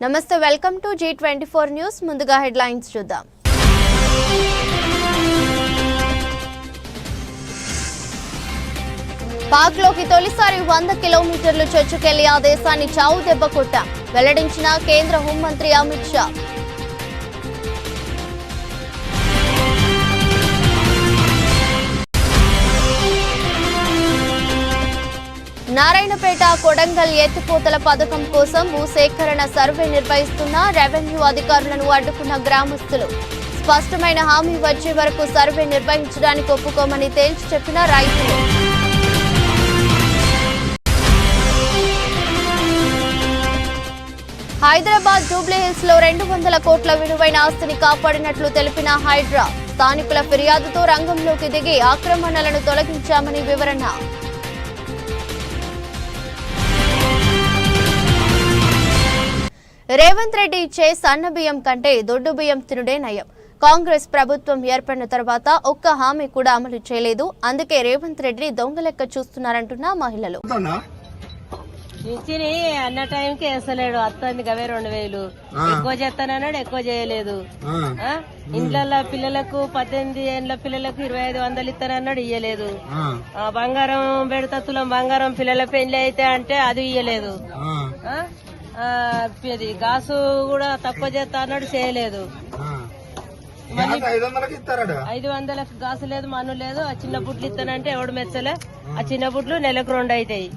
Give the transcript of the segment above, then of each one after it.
నమస్తే, welcome to G24 news. ముందుగా headlines చూద్దాం. పాక్లోకి తొలిసారి 100 కిలోమీటర్లు చొచ్చుకెళ్లి ఆ దేశాన్ని చావు దెబ్బ కొట్టాం వెల్లడించిన కేంద్ర హోంమంత్రి అమిత్ షా. నారాయణపేట కొడంగల్ ఎత్తిపోతల పథకం కోసం భూసేకరణ సర్వే నిర్వహిస్తున్న రెవెన్యూ అధికారులను అడ్డుకున్న గ్రామస్తులు. స్పష్టమైన హామీ వచ్చే వరకు సర్వే నిర్వహించడానికి ఒప్పుకోమని తేల్చి చెప్పిన రైతులు. హైదరాబాద్ జూబ్లీహిల్స్ లో 200 కోట్ల విలువైన ఆస్తిని కాపాడినట్లు తెలిపిన హైడ్రా. స్థానికుల ఫిర్యాదుతో రంగంలోకి దిగి ఆక్రమణలను తొలగించామని వివరణ. రేవంత్ రెడ్డి ఇచ్చే సన్న బియ్యం కంటే దొడ్డు బియ్యం తినుడే నయం. కాంగ్రెస్ ప్రభుత్వం ఏర్పడిన తర్వాత ఒక్క హామీ కూడా అమలు చేయలేదు. అందుకే రేవంత్ రెడ్డిని దొంగ లెక్క చూస్తున్నారంటున్న మహిళలు. ఇచ్చిని అన్న టైంకి వేస్తలేడు. అత్తంది గవే 2000 ఎక్కువ చేస్తానన్నాడు, ఎక్కువ చేయలేదు. ఇండ్ల పిల్లలకు 18 ఏళ్ల పిల్లలకు 2500 ఇస్తానన్నాడు, ఇయ్యలేదు. బంగారం పెడతా తులం బంగారం పిల్లల పెళ్లి అయితే అంటే అది ఇయ్యలేదు. గాసు కూడా తక్కువ చేస్తా అన్నాడు, చేయలేదు. 500 గాసు లేదు, మన్ను లేదు. ఆ చిన్న బుడ్లు ఇస్తానంటే ఎవడు మెచ్చలే. ఆ చిన్న బుడ్లు నెలకు 2 అవుతాయి.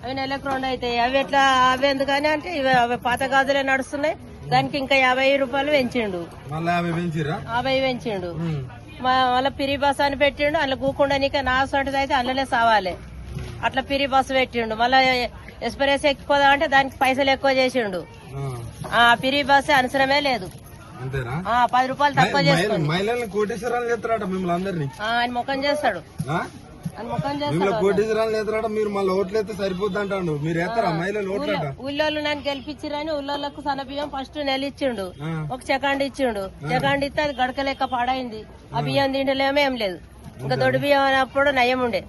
అవి నెలకు 2 అవుతాయి. అవి ఎట్లా అవి ఎందుకని అంటే అవి పాత గాజులే నడుస్తున్నాయి. దానికి ఇంకా 50 రూపాయలు పెంచిండు, 50 పెంచిండు. మళ్ళీ పిరి బస్ అని పెట్టిండు. అందులో కూకుండా నీకు నా సొంటిది అయితే అందులోనే సావాలి. అట్లా పిరి బస్సు పెట్టిండు. మళ్ళీ ఎక్స్ప్రెస్ ఎక్కువ అంటే దానికి పైసలు ఎక్కువ చేసిండు. ఆ పిరి బస్ అనుసరమే లేదు. 10 రూపాయలు తక్కువ చేసుకుంది. ఆయన ముఖం చేస్తాడు, ఊళ్ళోళ్ళు నన్ను గెలిపించిరని ఊళ్ళోళ్ళకు సన్నబియ్యం ఫస్ట్ నెల ఇచ్చిండు. ఒక సెకండ్ ఇచ్చిండు. సెకండ్ ఇస్తే అది గడక లెక్క పాడైంది. ఆ బియ్యం తింటలేమో ఏం లేదు. ఇంకా దొడ్డు బియ్యం అన్నప్పుడు నయం ఉండే.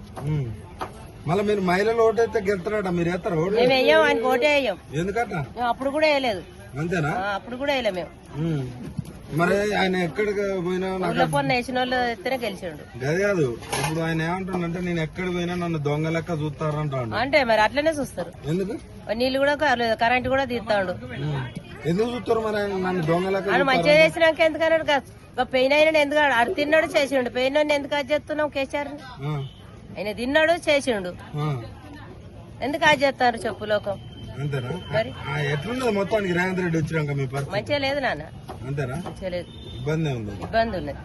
మళ్ళీ మీరు మహిళలు ఓటైతే గెలుతారట, మీరు వేస్తారా? మేము వేయం, ఆయనకు ఓటే వేయం. ఎందుకట్లా? అప్పుడు కూడా వేయలేదు. అంతేనా? అప్పుడు కూడా వేయలేము మేము. మరి ఆయన ఎక్కడికి పోయినా వేసిన వాళ్ళు ఎత్తేనే గెలిచిండు. అదే కాదు, ఇప్పుడు ఆయన ఏమంటాడంటే నేను ఎక్కడికి పోయినా నన్ను దొంగ లెక్క చూస్తారంటాడు. అంటే మరి అట్లనే చూస్తారు. ఎందుకు? నీళ్లు కూడా కరెంట్ కూడా తీస్తాడు. ఎందుకు చూస్తారు మరి ఆయన నన్ను దొంగ లెక్క? ఆయన మంచిగా చేసినాక ఎందుకన్నాడు? పెయిన్ అయినా ఎందుకు అది తిన్నాడు, చేసిండు. పెయిన్ అని ఎందుకు అది చేస్తున్నావు కేసీఆర్? ఆయన తిన్నాడు, చేసిండు. ఎందుకు అది చేస్తారు చెప్పు లోకం? అంతేనా? ఎట్లున్నది మొత్తానికి రేవంత్ రెడ్డి వచ్చినాక మీ పరిస్థితి? మంచిగా లేదు నాన్న. అంతేనా? మంచిగా లేదు, ఇబ్బంది ఉంది. ఇబ్బంది ఉన్నది.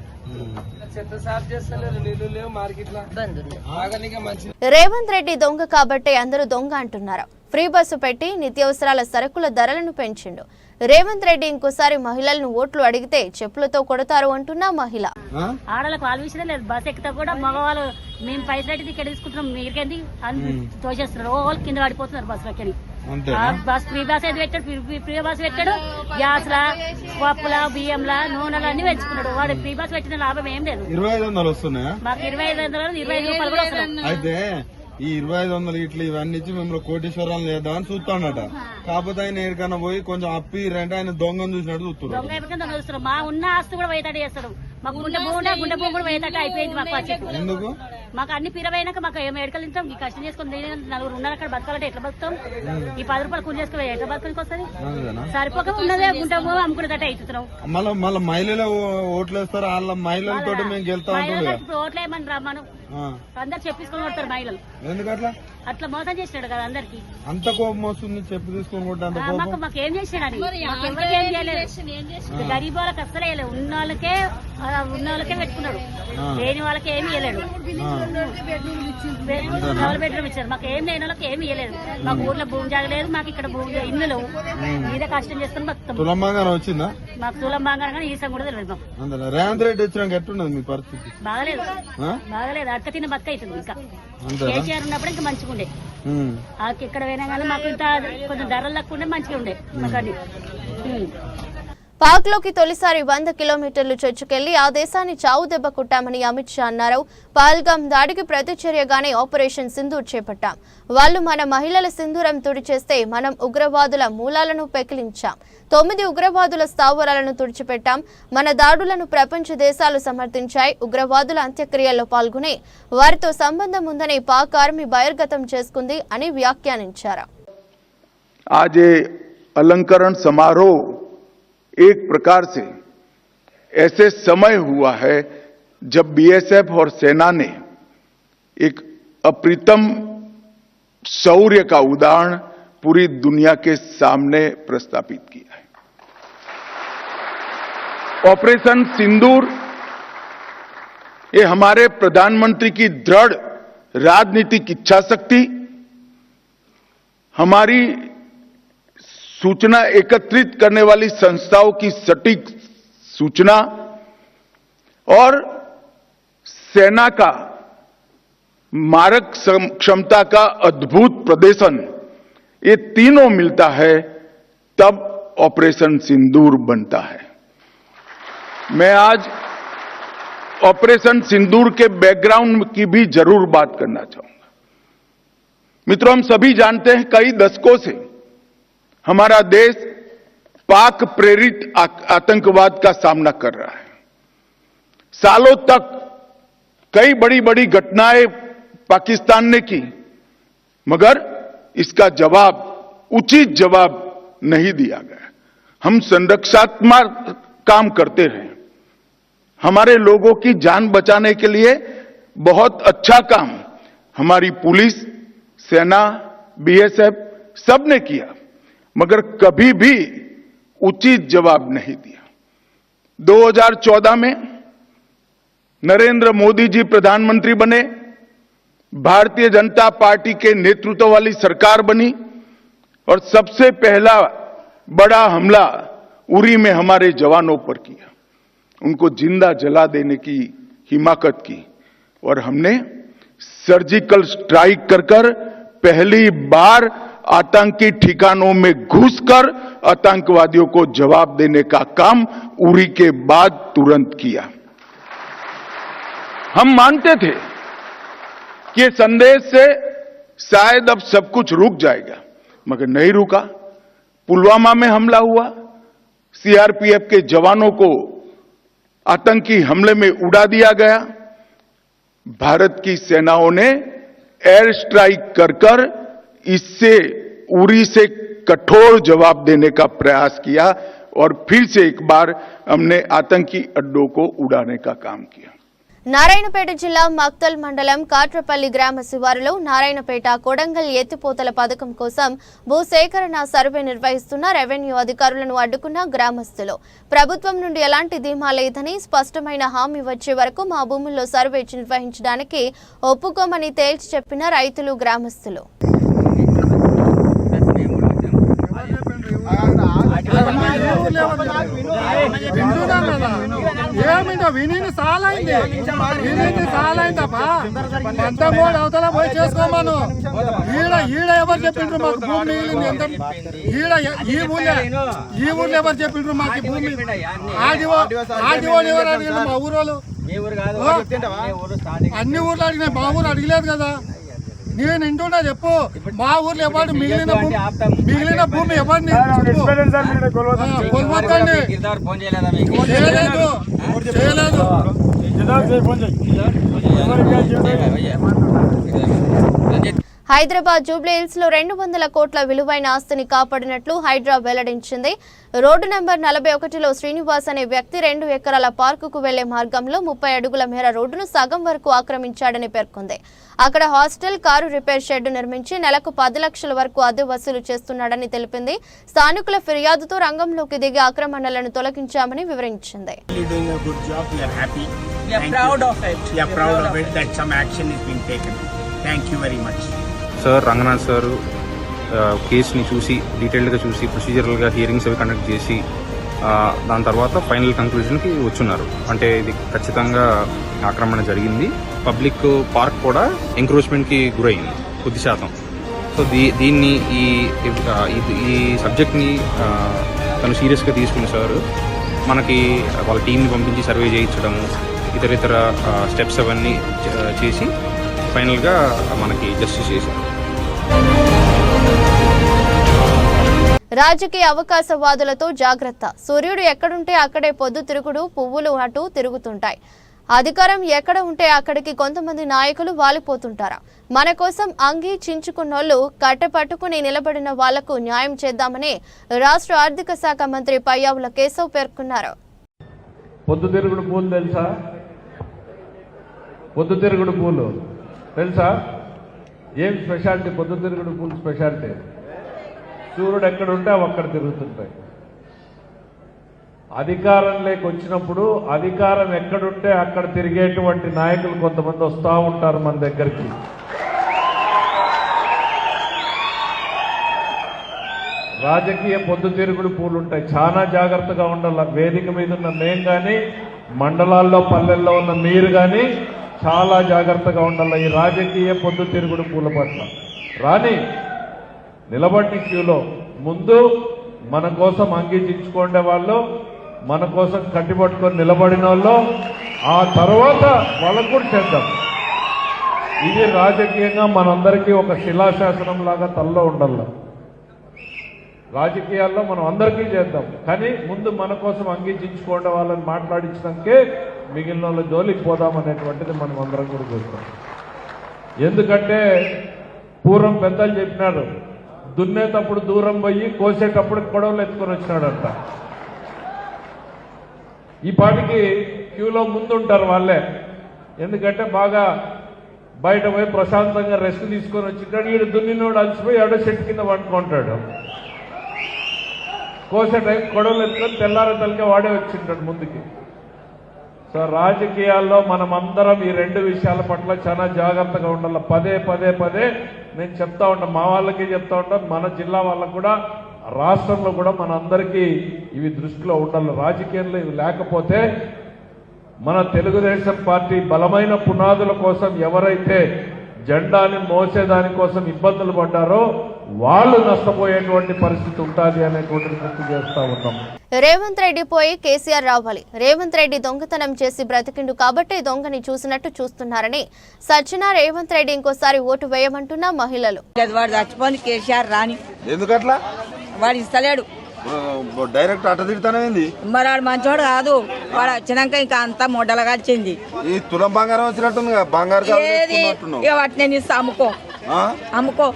రేవంత్ రెడ్డి దొంగ కాబట్టి అందరూ దొంగ అంటున్నారు. ఫ్రీ బస్సు పెట్టి నిత్యావసరాల సరుకుల ధరలను పెంచిండు. రేవంత్ రెడ్డి ఇంకోసారి మహిళలను ఓట్లు అడిగితే చెప్పులతో కొడతారు అంటున్న మహిళ. ఆడలకు వాళ్ళ విషయం లేదు. బస్ ఎక్కితే కూడా మగవాళ్ళు మేము పైసలు ఇక్కడ తీసుకుంటున్నాం, మీరికేంది అని తోచేస్తున్నారు. ఓ కింద పడిపోతున్నారు బస్సులకి. బస్ ఫ్రీ బస్ ఏది పెట్టాడు, ఫ్రీ బస్ పెట్టాడు. గ్యాస్ లా, పప్పుల, బియ్యంలా, నూనెలు అన్ని పెంచుకున్నాడు. వాడు ఫ్రీ బస్ పెట్టిన లాభం ఏం లేదు. 2500 వస్తున్నాయా? మాకు 2500, 25 రూపాయలు కూడా వస్తున్నాయి. అయితే ఈ 2500 ఇట్లా ఇవన్నీ ఇచ్చి మేము కోటీశ్వరాలు చేద్దామని చూస్తాడట. కాకపోతే ఆయన ఎక్కడికైనా పోయి కొంచెం అప్పి రెంటే ఆయన దొంగను చూసినట్టు చూస్తున్నాడు. దొంగ ఎక్కడికైనా చూస్తారు. మా ఉన్న ఆస్తి కూడా పోయేటట్టు చేస్తాడు. మాకు గుండె భూమి కూడా పోయేటట్టు అయిపోయింది మాకు వచ్చేది. ఎందుకు? మాకు అన్ని పిరవైనాక మాకు ఎడకలు తింటాం. ఈ కష్టం చేసుకుని 4 ఉన్నారు అక్కడ బతకాలంటే ఎట్లా బతుకుతాం? ఈ 10 రూపాయలు కూలి చేసుకుని ఎట్లా బతకడానికి వస్తుంది? సరిపోక ఉన్నదే గుంటె భూమి అమ్ముకునేటట్టు అవుతున్నాం. మళ్ళీ మహిళలు ఓట్లు వేస్తారు. వాళ్ళ మహిళలతో మేము గెలుతాం. ఇప్పుడు ఓట్లు వేయమని రమ్మను అందరు చెప్పించుకొని కొడతారు మహిళలు. ఎందుకట్లా? అట్లా మోసం చేసినాడు కదా అందరికి. అంత కోపం వస్తుంది చెప్పి తీసుకొని కొట్టాను. మాకు ఏం చేసినాడు? ఏం చేయలేదు. గరీబ్ వాళ్ళకి అస్సలే వేయలేదు. ఉన్న వాళ్ళకే పెట్టుకున్నాడు. లేని వాళ్ళకి ఏమి ఇవ్వలేడు. డబుల్ బెడ్రూమ్ ఇచ్చారు. మాకు ఏం లేని వాళ్ళకి ఏమి ఇవ్వలేదు. మాకు ఊర్లో భూమి జాగలేదు. మాకు ఇక్కడ భూమి ఇల్లు మీదే కష్టం చేసుకుని బతుకుతాం. తులం బంగారం వచ్చిందా? మాకు తులం బంగారం కానీ ఈసం కూడా తెలియదు. రేవంత్ రెడ్డి వచ్చినాక ఎట్టున్నది మీ పరిస్థితి? బాగలేదు, బాగలేదు. అక్క తిన్న బతుక అవుతుంది. ఇంకా కేసీఆర్ ఉన్నప్పుడు ఇంకా మంచిగా ఉండే. ఎక్కడ పోయినా కానీ మాకు ఇంత కొంచెం ధరలు తక్కువ ఉండే, మంచిగా ఉండే మాకు. పాక్లోకి తొలిసారి 100 కిలోమీటర్లు చొచ్చుకెళ్లి ఆ దేశాన్ని చావు దెబ్బ కొట్టామని అమిత్ షా అన్నారు. పహల్గాం దాడికి ప్రతిచర్యగానే ఆపరేషన్ సింధూర్ చేపట్టాం. వాళ్లు మన మహిళల సింధూరం తుడిచేస్తే మనం ఉగ్రవాదుల మూలాలను పెకిలించాం. 9 ఉగ్రవాదుల స్థావరాలను తుడిచిపెట్టాం. మన దాడులను ప్రపంచ దేశాలు సమర్థించాయి. ఉగ్రవాదుల అంత్యక్రియల్లో పాల్గొని వారితో సంబంధం ఉందని పాక్ ఆర్మీ బహిర్గతం చేసుకుంది అని వ్యాఖ్యానించారు. आज अलंकरण समारोह एक प्रकार से ऐसे समय हुआ है जब बीएसएफ और सेना ने एक अप्रितम शौर्य का उदाहरण पूरी दुनिया के सामने प्रस्तापित किया है. ऑपरेशन सिंदूर ये हमारे प्रधानमंत्री की दृढ़ राजनीतिक इच्छा शक्ति, हमारी सूचना एकत्रित करने वाली संस्थाओं की सटीक सूचना और सेना का मारक क्षमता का अद्भुत प्रदर्शन, ये तीनों मिलता है तब ऑपरेशन सिंदूर बनता है. मैं आज ऑपरेशन सिंदूर के बैकग्राउंड की भी जरूर बात करना चाहूंगा. मित्रों, हम सभी जानते हैं कई दशकों से हमारा देश पाक प्रेरित आतंकवाद का सामना कर रहा है. सालों तक कई बड़ी बड़ी घटनाएं पाकिस्तान ने की, मगर इसका जवाब, उचित जवाब नहीं दिया गया. हम संरक्षात्मक काम करते रहे. हमारे लोगों की जान बचाने के लिए बहुत अच्छा काम हमारी पुलिस, सेना, बीएसएफ सबने किया, मगर कभी भी उचित जवाब नहीं दिया. 2014 में नरेंद्र मोदी जी प्रधानमंत्री बने, भारतीय जनता पार्टी के नेतृत्व वाली सरकार बनी और सबसे पहला बड़ा हमला उरी में हमारे जवानों पर किया. उनको जिंदा जला देने की हिमाकत की और हमने सर्जिकल स्ट्राइक कर पहली बार आतंकी ठिकानों में घुसकर आतंकवादियों को जवाब देने का काम उरी के बाद तुरंत किया. हम मानते थे कि ये संदेश से शायद अब सब कुछ रुक जाएगा, मगर नहीं रुका. पुलवामा में हमला हुआ, सीआरपीएफ के जवानों को आतंकी हमले में उड़ा दिया गया. भारत की सेनाओं ने एयर स्ट्राइक कर इससे उरी से कठोर जवाब देने का प्रयास किया और फिर से एक बार हमने आतंकी अड्डों को उड़ाने का काम किया. నారాయణపేట జిల్లా మక్తల్ మండలం కాట్రపల్లి గ్రామ శివారులో నారాయణపేట కొడంగల్ ఎత్తిపోతల పథకం కోసం భూసేకరణ సర్వే నిర్వహిస్తున్న రెవెన్యూ అధికారులను అడ్డుకున్న గ్రామస్తులు. ప్రభుత్వం నుండి ఎలాంటి ధీమా లేదని, స్పష్టమైన హామీ వచ్చే వరకు మా భూముల్లో సర్వే నిర్వహించడానికి ఒప్పుకోమని తేల్చి చెప్పిన రైతులు, గ్రామస్తులు. ఏమిటో విని సాలైందప్పా, అంతా కూడా అవతల పోయి చేసుకోమను. ఈడ ఎవరు చెప్పిండ్రు మాకు భూమి మిగిలింది ఎంత? ఈ ఊళ్ళో ఎవరు చెప్పిండ్రు మాకు భూమి? ఆదివో ఎవరు అడిగిండ్రు? మా ఊరోళ్ళు. అన్ని ఊర్లో అడిగినాయి, మా ఊరు అడిగలేదు కదా. నేను ఇంటున్నా చెప్పు, మా ఊర్లో ఎవరు మిగిలిన భూమి ఎవరిని కొలవద్దండి. చేయలేదు. హైదరాబాద్ జూబ్లీహిల్స్ లో 200 కోట్ల విలువైన ఆస్తిని కాపాడినట్లు హైడ్రా వెల్లడించింది. రోడ్డు నంబర్ 41లో శ్రీనివాస్ అనే వ్యక్తి 2 ఎకరాల పార్కుకు వెళ్లే మార్గంలో 30 అడుగుల మేర రోడ్డును సగం వరకు ఆక్రమించాడని పేర్కొంది. అక్కడ హాస్టల్, కారు రిపేర్ షెడ్ నిర్మించి నెలకు 10 లక్షల వరకు అద్దె వసూలు చేస్తున్నాడని తెలిపింది. స్థానికుల ఫిర్యాదుతో రంగంలోకి దిగి ఆక్రమణలను తొలగించామని వివరించింది. సార్ రంగనాథ్ సార్ కేసుని చూసి డీటెయిల్డ్గా చూసి ప్రొసీజరల్గా హియరింగ్స్ అవి కండక్ట్ చేసి దాని తర్వాత ఫైనల్ కంక్లూజన్కి వచ్చున్నారు. అంటే ఇది ఖచ్చితంగా ఆక్రమణ జరిగింది. పబ్లిక్ పార్క్ కూడా ఎంక్రోచ్మెంట్కి గురైంది కొద్ది శాతం. సో దీన్ని ఈ సబ్జెక్ట్ని తను సీరియస్గా తీసుకుని సార్ మనకి వాళ్ళ టీంని పంపించి సర్వే చేయించడము ఇతర స్టెప్స్ అవన్నీ చేసి ఫైనల్గా మనకి జస్టిస్ చేశారు. రాజకీయ అవకాశవాదులతో జాగ్రత్త. సూర్యుడు ఎక్కడుంటే అక్కడే పొద్దు తిరుగుడు, పువ్వులు అటు తిరుగుతుంటాయి. అధికారం ఎక్కడ ఉంటే అక్కడికి కొంతమంది నాయకులు వాలిపోతుంటారా? మన కోసం అంగీ చించుకున్నోళ్లు కట్టెపట్టుకుని నిలబడిన వాళ్లకు న్యాయం చేద్దామని రాష్ట్ర ఆర్థిక శాఖ మంత్రి పయ్యావుల కేశవ్ పేర్కొన్నారు. పొద్దుతిరుగుడు పూలు తెలుసా? పొద్దుతిరుగుడు పూలు తెలుసా? ఏం స్పెషాలిటీ పొద్దుతిరుగుడు పూలు స్పెషాలిటీ? సూర్యుడు ఎక్కడుంటే అవి అక్కడ తిరుగుతుంటాయి. అధికారంలోకి వచ్చినప్పుడు అధికారం ఎక్కడుంటే అక్కడ తిరిగేటువంటి నాయకులు కొంతమంది వస్తూ ఉంటారు మన దగ్గరికి. రాజకీయ పొద్దుతిరుగుడు పూలు ఉంటాయి. చాలా జాగ్రత్తగా ఉండాలి. వేదిక మీద ఉన్న మేం కానీ, మండలాల్లో పల్లెల్లో ఉన్న మీరు కానీ చాలా జాగ్రత్తగా ఉండాలి ఈ రాజకీయ పొద్దుతిరుగుడు పూల పట్ల. రాని నిలబడి క్యూలో ముందు మన కోసం అంగీకరించుకునే వాళ్ళు, మన కోసం కట్టిపట్టుకొని నిలబడిన వాళ్ళు, ఆ తర్వాత వాళ్ళకు కూడా చేద్దాం. ఇది రాజకీయంగా మనందరికీ ఒక శిలాశాసనం లాగా తల్లో ఉండాలి. రాజకీయాల్లో మనం అందరికీ చేద్దాం, కానీ ముందు మన కోసం అంగీకరించుకునే వాళ్ళని మాట్లాడించడానికే మిగిలిన వాళ్ళ జోలికి పోదామనేటువంటిది మనం అందరం కూడా చూస్తాం. ఎందుకంటే పూర్వం పెద్దలు చెప్పినారు, దున్నేటప్పుడు దూరం పోయి కోసేటప్పుడు కొడవలు ఎత్తుకొని వచ్చినాడంట. ఈ పాటికి క్యూలో ముందుంటారు వాళ్ళే. ఎందుకంటే బాగా బయట పోయి ప్రశాంతంగా రెస్ట్ తీసుకొని వచ్చింటాడు. ఈడు దున్నినోడు అలసిపోయి ఎడో చెట్టు కింద పట్టుకుంటాడు. కోసే టైం కొడవలు ఎత్తుకొని తెల్లారతలకే వాడే వచ్చింటాడు ముందుకి. సో రాజకీయాల్లో మనం అందరం ఈ రెండు విషయాల పట్ల చాలా జాగ్రత్తగా ఉండాలి. పదే పదే పదే నేను చెప్తా ఉంటాను, మా వాళ్ళకి చెప్తా ఉంటాను, మన జిల్లా వాళ్ళకు కూడా, రాష్ట్రంలో కూడా మన అందరికీ ఇవి దృష్టిలో ఉండాలి. రాజకీయంలో ఇవి లేకపోతే మన తెలుగుదేశం పార్టీ బలమైన పునాదుల కోసం ఎవరైతే జెండాని మోసేదానికోసం ఇబ్బందులు పడ్డారో వాళ్ళు నష్టపోయేటువంటి పరిస్థితి ఉంటుంది అనేటువంటిది గుర్తు చేస్తా ఉన్నాం. రేవంత్ రెడ్డి పోయి కేసీఆర్ రావాలి. రేవంత్ రెడ్డి దొంగతనం చేసి బ్రతికిండు కాబట్టి దొంగని చూసినట్టు చూస్తున్నారని సజ్జన రేవంత్ రెడ్డి ఇంకోసారి ఓటు వేయమంటున్న మహిళలు. వాడు చచ్చిపోని కేసీఆర్ రాని ఎందుకట్లా? వాడు ఇస్తలేడు. డైరెక్ట్ అట్ట తిడతానేంది? మరి వాడు మంచోడు కాదు. వాడు వచ్చినాక ఇంకా అంతా మొడ్డలుగా వచ్చింది. ఈ తులం బంగారం వచ్చినట్టుంది. బంగారు ఏది వాటి నేను ఇస్తా, అమ్ముకో అమ్ముకో.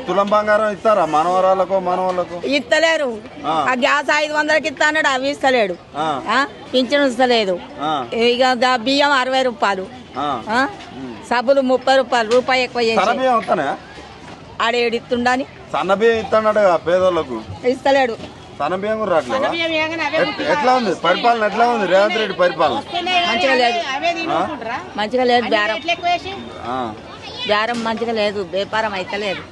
తులం బంగారం ఇస్తారా మనవరాలకు మనవాళ్ళకు? ఇస్తలేరు. ఆ గ్యాస్ 500కి ఇస్తా అన్నాడు, అవి ఇస్తలేడు. పింఛను ఇస్తలేదు. ఇక బియ్యం 60 రూపాయలు, సబ్బులు 30 రూపాయలు, రూపాయి ఎక్కువ చేసి ఆడేడిస్తుండని సన్న బియ్యం ఇస్తాడు పేదోళ్లకు. ఇస్తలేడు. సన్న బియ్యం కూడా రావట్లేదు. ఎట్లా ఉంది పరిపాలన? ఎట్లా ఉంది రేవంత్ రెడ్డి పరిపాలన? మంచిగా లేదు, మంచిగా లేదు. బేరం మంచిగా లేదు, వ్యాపారం అయితే లేదు.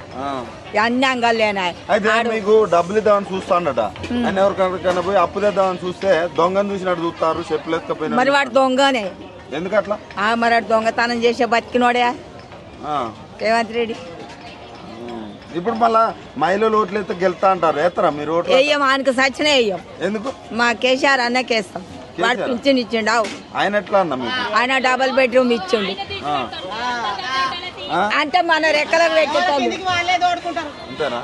అన్ని అంగాలు లేనాయి. అయితే మీకు డబ్బులు ఇద్దామని చూస్తాడట ఆయన. ఎవరికైనా పోయి అప్పు తెద్దామని చూస్తే దొంగను చూసినట్టు చూస్తారు, చెప్పులేకపోయినా. మరి వాడు దొంగనే. ఎందుకట్లా? మరి వాడు దొంగతనం చేసే బతికినోడే రేవంత్ రెడ్డి. ఇప్పుడు మళ్ళా మహిళలు ఓట్లు అయితే గెలుతా అంటారు. వేస్తారా మీరు ఓట్లు? వేయం, ఆయనకు సచ్చినే వేయం. ఎందుకు? మా కేసీఆర్ అన్నకేస్తాం. వాడు పింఛన్ ఇచ్చిండు. ఆయన ఎట్లా అన్నా మీకు? ఆయన డబుల్ బెడ్రూమ్ ఇచ్చిండు. అంటే మన రెక్కలకు పెట్టుకోవాలి. అంతేనా?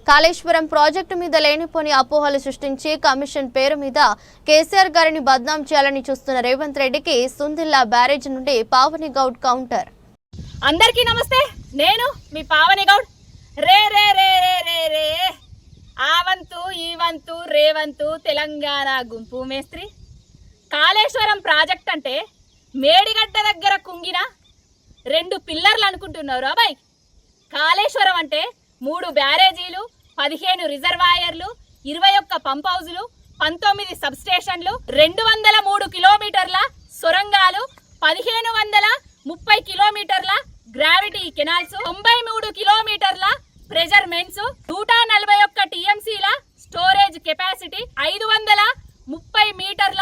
కాళేశ్వరం ప్రాజెక్టు మీద లేనిపోని అపోహలు సృష్టించి కమిషన్ పేరు మీద కేసీఆర్ గారిని బద్నాం చేయాలని చూస్తున్న రేవంత్ రెడ్డికి సుందిల్లా బ్యారేజ్ నుండి పావని గౌడ్ కౌంటర్. అందరికీ నమస్తే, నేను మీ పావని గౌడ్. రే రే రే రే రే రే ఆ వంతు ఈ వంతు రేవంతు తెలంగాణ గుంపు మేస్త్రి. కాళేశ్వరం ప్రాజెక్ట్ అంటే మేడిగడ్డ దగ్గర కుంగిన 2 పిల్లర్లు అనుకుంటున్నారు అబ్బాయి. కాళేశ్వరం అంటే 3 బ్యారేజీలు, 15 రిజర్వాయర్లు, 21 పంప్ హౌజులు, 19 సబ్ స్టేషన్లు, 203 కిలోమీటర్ల సొరంగాలు, 1530 కిలోమీటర్ల గ్రావిటీ కెనాల్స్, 93 కిలోమీటర్ల ప్రెజర్మెంట్స్, 141 టీఎంసీల స్టోరేజ్ కెపాసిటీ, 530 మీటర్ల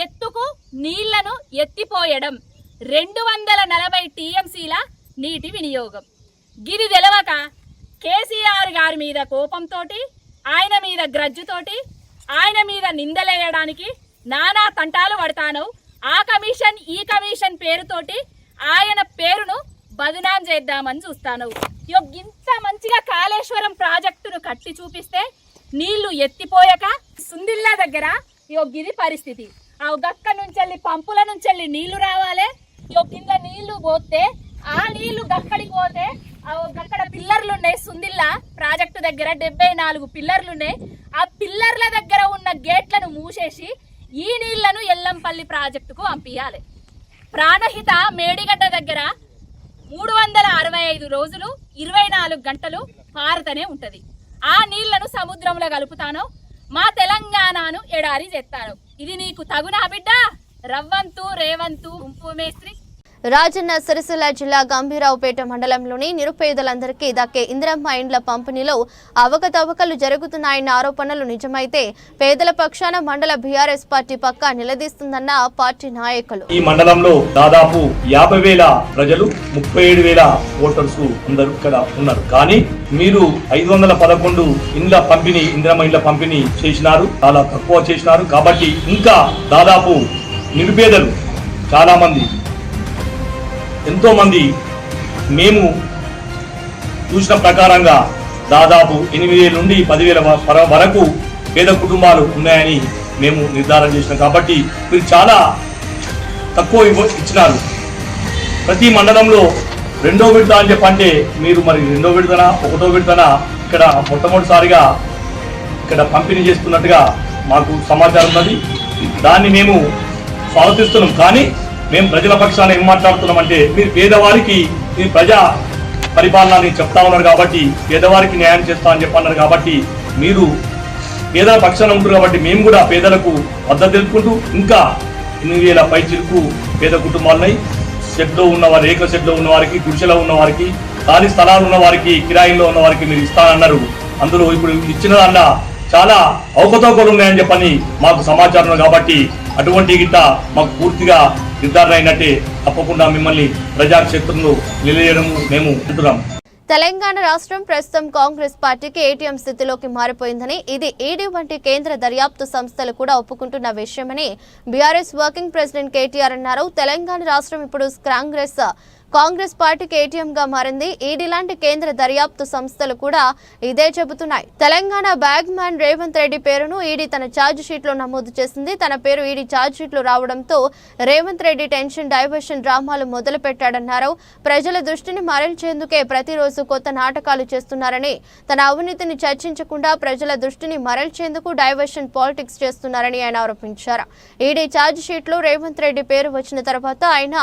ఎత్తుకు నీళ్లను ఎత్తిపోయడం, 240 టీఎంసీల నీటి వినియోగం. గిరి తెలవక కేసీఆర్ గారి మీద కోపంతో ఆయన మీద గ్రజ్జుతోటి ఆయన మీద నిందలేయడానికి నానా తంటాలు పడతాను. ఆ కమిషన్ ఈ కమిషన్ పేరుతోటి ఆయన పేరును బదనాం చేద్దామని చూస్తాను. ఇంత మంచిగా కాళేశ్వరం ప్రాజెక్టును కట్టి చూపిస్తే నీళ్లు ఎత్తిపోయాక సుందిల్లా దగ్గర ఇది పరిస్థితి. ఆ గక్క నుంచి పంపుల నుంచి నీళ్లు రావాలి. కింద నీళ్లు పోతే ఆ నీళ్లు గక్కడికి పోతే అక్కడ పిల్లర్లు ఉన్నాయి. సుందిల్లా ప్రాజెక్టు దగ్గర 74 పిల్లర్లు ఉన్నాయి. ఆ పిల్లర్ల దగ్గర ఉన్న గేట్లను మూసేసి ఈ నీళ్లను ఎల్లంపల్లి ప్రాజెక్టుకు పంపించాలి. ప్రాణహిత మేడిగడ్డ దగ్గర 365 రోజులు 24 గంటలు పారుతూనే ఉంటది. ఆ నీళ్లను సముద్రంలో కలుపుతాను. మా తెలంగాణను ఎడారి చేస్తాను. ఇది నీకు తగునా బిడ్డ? రవ్వంతు రేవంతు గుంపు మేస్త్రి. రాజన్న సిరిసిల్ల జిల్లా గంభీరావుపేట మండలంలోని నిరుపేదలందరికీ దక్కే ఇందిరమ్మ ఇండ్ల పంపిణీలో అవకతవకలు జరుగుతున్నాయన్న ఆరోపణలు నిజమైతే పేదల పక్షాన మండల బీఆర్ఎస్ పార్టీ పక్కా నిలదీస్తుందన్న పార్టీ నాయకులు. ఈ మండలంలో దాదాపు 50,000 ప్రజలు 37,000 ఓటర్స్ అందరూ ఇక్కడ ఉన్నారు. కానీ మీరు 511 ఇండ్ల పంపిణీ ఇందిరమ్మ ఇండ్ల పంపిణీ చేసినారు, చాలా తక్కువ చేసినారు. కాబట్టి ఇంకా దాదాపు నిరుపేదలు చాలా మంది ఎంతో మంది మేము చూసిన ప్రకారంగా దాదాపు 8,000 నుండి 10,000 వరకు పేద కుటుంబాలు ఉన్నాయని మేము నిర్ధారణ చేసినాం. కాబట్టి మీరు చాలా తక్కువ ఇచ్చినారు. ప్రతి మండలంలో 2వ విడత అని చెప్పంటే మీరు మరి 2వ విడతనా 1వ విడతనా ఇక్కడ మొట్టమొదటిసారిగా ఇక్కడ పంపిణీ చేస్తున్నట్టుగా మాకు సమాచారం ఉన్నది. దాన్ని మేము స్వాగతిస్తున్నాం. కానీ మేము ప్రజల పక్షాన ఏం మాట్లాడుతున్నామంటే మీరు పేదవారికి మీరు ప్రజా పరిపాలన చెప్తా ఉన్నారు కాబట్టి పేదవారికి న్యాయం చేస్తా అని చెప్పన్నారు. కాబట్టి మీరు పేదల పక్షాన ఉంటారు కాబట్టి మేము కూడా పేదలకు మద్దతు తెలుపుకుంటూ ఇంకా 8,000 పైచిలకు పేద కుటుంబాలున్నాయి. షెడ్లో ఉన్నవారు, రేకుల షెడ్లో ఉన్న వారికి, గుడిసెలో ఉన్న వారికి, ఖాళీ స్థలాలు ఉన్న వారికి, కిరాయిల్లో ఉన్న వారికి మీరు ఇస్తానన్నారు. అందులో ఇప్పుడు ఇచ్చిన దాంట్లో చాలా అవకతవకలు ఉన్నాయని చెప్పని మాకు సమాచారం. కాబట్టి అటువంటి గిట్ట మాకు పూర్తిగా నిర్ధారణ అయినట్టే తప్పకుండా మిమ్మల్ని ప్రజాక్షేత్రంలో నిలయడం మేము అంటున్నాం. తెలంగాణ రాష్ట్రం ప్రస్తుతం కాంగ్రెస్ పార్టీకి ఏటీఎం స్థితిలోకి మారిపోయిందని, ఇది ఈడీ వంటి కేంద్ర దర్యాప్తు సంస్థలు కూడా ఒప్పుకుంటున్న విషయమని బీఆర్ఎస్ వర్కింగ్ ప్రెసిడెంట్ కేటీఆర్ అన్నారు. తెలంగాణ రాష్ట్రం ఇప్పుడు కాంగ్రెస్ పార్టీకి ఏటీఎం గా మారింది. ఈడీ లాంటి కేంద్ర దర్యాప్తు సంస్థలు కూడా ఇదే చెబుతున్నాయి. తెలంగాణ బ్యాగ్ మ్యాన్ రేవంత్ రెడ్డి పేరును ఈడీ తన ఛార్జ్ షీట్ లో నమోదు చేసింది. తన పేరు ఈడీ ఛార్జ్ షీట్ లో రావడంతో రేవంత్ రెడ్డి టెన్షన్ డైవర్షన్ డ్రామాలు మొదలు పెట్టాడన్నారు. ప్రజల దృష్టిని మరల్చేందుకే ప్రతిరోజు కొత్త నాటకాలు చేస్తున్నారని, తన అవినీతిని చర్చించకుండా ప్రజల దృష్టిని మరల్చేందుకు డైవర్షన్ పాలిటిక్స్ చేస్తున్నారని ఆయన ఆరోపించారు. ఈడీ ఛార్జ్ షీట్ లో రేవంత్ రెడ్డి పేరు వచ్చిన తర్వాత ఆయన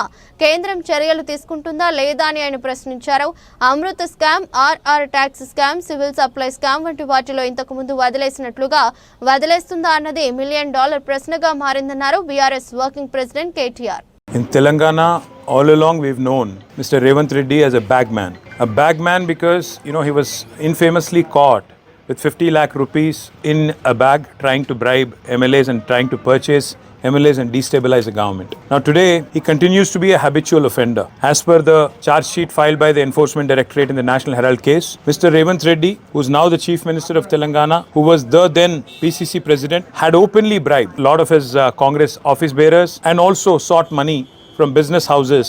కేంద్రం చర్యలు తీసుకుంటుందా లేదా అని ఆయన ప్రశ్నించారు. Amrit scam, RR tax scam, civil supply scam వంటి వాటిలో ఇంతకు ముందు వదిలేసినట్లుగా వదిలేస్తుందా అన్నది $1 మిలియన్ ప్రశ్నగా మారిందన్నారు BRS working president KTR. In Telangana, all along we've known Mr. Revanth Reddy as a bagman. A bagman because, he was infamously caught with 50 lakh rupees in a bag trying to bribe MLAs and trying to purchase MLAs and destabilize the government. Now today, he continues to be a habitual offender. As per the charge sheet filed by the Enforcement Directorate in the National Herald case, Mr. Revanth Reddy, who is now the Chief Minister of Telangana, who was the then PCC President, had openly bribed a lot of his Congress office bearers and also sought money from business houses,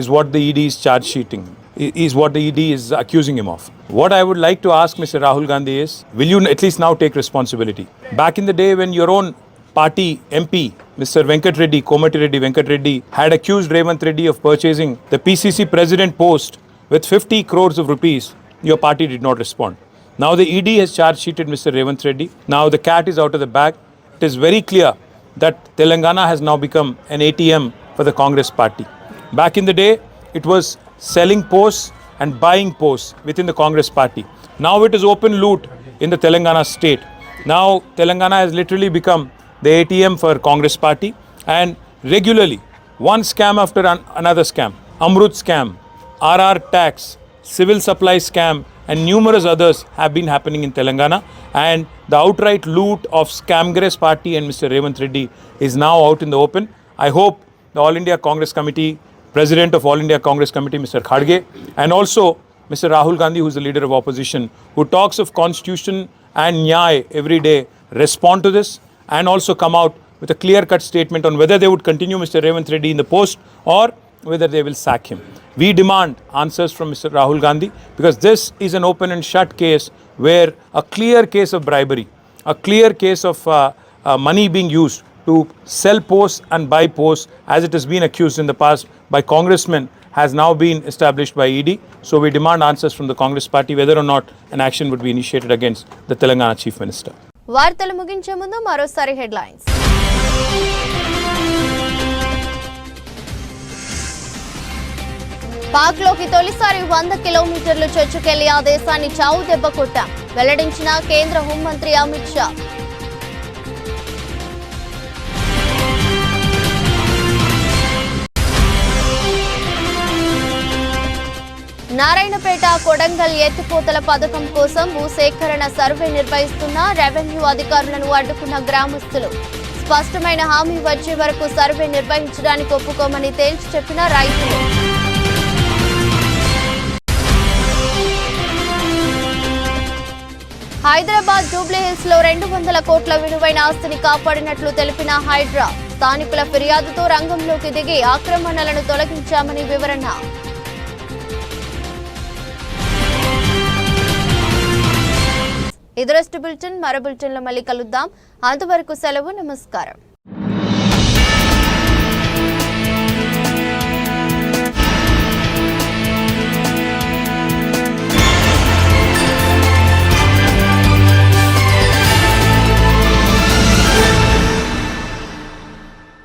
is what the ED is charge sheeting. Is what the ED is accusing him of. What I would like to ask Mr. Rahul Gandhi is, will you at least now take responsibility? Back in the day when your own party MP, Mr. Venkat Reddy, Komati Venkat Reddy, had accused Revanth Reddy of purchasing the PCC President post with 50 crores of rupees, your party did not respond. Now the ED has charge sheeted Mr. Revanth Reddy. Now the cat is out of the bag. It is very clear that Telangana has now become an ATM for the Congress party. Back in the day, it was selling posts and buying posts within the Congress party. Now it is open loot in the Telangana state. Now Telangana has literally become the ATM for Congress party, and regularly one scam after another scam, Amrut scam, RR tax, civil supply scam and numerous others have been happening in Telangana, and the outright loot of Scamgress party and Mr. Revanth Reddy is now out in the open. I hope the All India Congress Committee, President of All India Congress Committee Mr. Khadge, and also Mr. Rahul Gandhi, who is the leader of opposition, who talks of constitution and Nyay every day respond to this and also come out with a clear-cut statement on whether they would continue Mr. Revanth Reddy in the post or whether they will sack him. We demand answers from Mr. Rahul Gandhi because this is an open and shut case where a clear case of bribery, a clear case of money being used to sell posts and buy posts as it has been accused in the past by congressmen has now been established by ED. So we demand answers from the Congress party whether or not an action would be initiated against the Telangana Chief Minister. వార్తలు ముగించే ముందు మరోసారి headlines. పాక్లోకి తొలిసారి 100 కిలోమీటర్లు చొచ్చుకెళ్లి ఆ దేశాన్ని చావు దెబ్బ కొట్టాం వెల్లడించిన కేంద్ర హోంమంత్రి అమిత్ షా. నారాయణపేట కొడంగల్ ఎత్తిపోతల పథకం కోసం భూసేకరణ సర్వే నిర్వహిస్తున్న రెవెన్యూ అధికారులను అడ్డుకున్న గ్రామస్తులు. స్పష్టమైన హామీ వచ్చే వరకు సర్వే నిర్వహించడానికి ఒప్పుకోమని తేల్చి చెప్పిన రైతులు. హైదరాబాద్ జూబ్లీహిల్స్ లో 200 కోట్ల విలువైన ఆస్తిని కాపాడినట్లు తెలిపిన హైడ్రా. స్థానికుల ఫిర్యాదుతో రంగంలోకి దిగి ఆక్రమణలను తొలగించామని వివరణ. ఇది బులెటిన్. మరో బులెటిన్లో మళ్ళీ కలుద్దాం. అంతవరకు సెలవు. నమస్కారం.